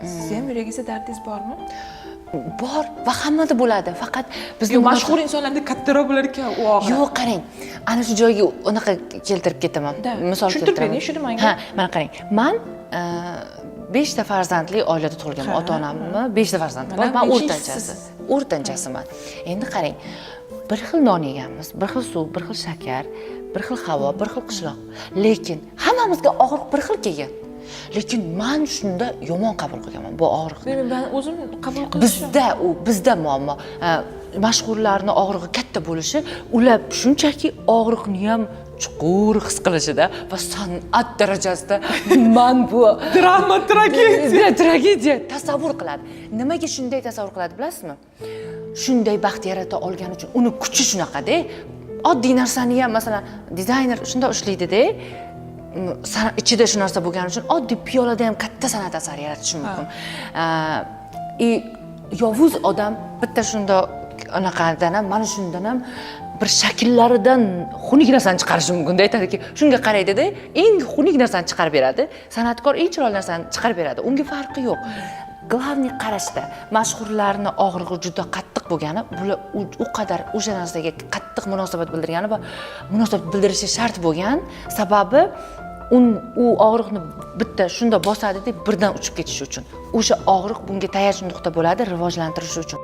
Sizni ham yuragingizda dardingiz bormi? Bor va hammada bo'ladi. Faqat bizning Mashhur insonlarda kattaroq bo'lar ekan u og'riq. Yo'q, qarang. Ana shu joyga unaqa keltirib ketaman. Misol keltiraman. Tushuntirib bering, Ha, mana qarang. Men 5 ta farzandli oilada tug'ilganman. Ota-onamni 5 ta farzandi bor. Men o'rtanchasi. O'rtanchasiman. Endi qarang. Bir xil non yeganmiz, bir xil suv, bir xil shakar, bir xil havo, bir xil qishloq. Lekin hammamizga og'riq bir xil kelgan. Lekin men shunda yomon qabul qilganman bu og'riqni. Men o'zim qabul qilishim. Bizda muammo. Mashhurlarning og'rig'i katta bo'lishi, ular shunchaki og'riqni ham chuqur his qilishida va san'at darajasida men bu Drama, tragediya tasavvur qiladi. Nimaga shunday tasavvur qiladi bilasizmi? Shunday baxt yarata olgani uchun uni kuchi shunaqada. Oddiy narsani ham masalan dizayner shunda ushlaydi-da. Ichida shu narsa bo'lgani uchun oddiy piyolada ham katta san'at asari yaratish mumkin. Yovuz odam bitta shunda anaqadan ham, mana shundan ham bir shakllaridan xunuk narsani chiqarishi mumkin-da. Aytadiki, shunga qaraydi-da, eng xunuk narsani chiqarib beradi. San'atkor eng chiroyli narsani chiqarib beradi. Unga farqi yo'q. Главный qarashda mashhurlarning og'rig'i juda qattiq bo'lgani, bular u qadar o'sha narsaga qattiq munosabat bildirgani va munosabat bildirishi shart bo'lgan sababi u og'riqni bitta shunda bosadi deb birdan uchib ketishi uchun. O'sha og'riq bunga tayanch nuqta bo'ladi rivojlantirish uchun.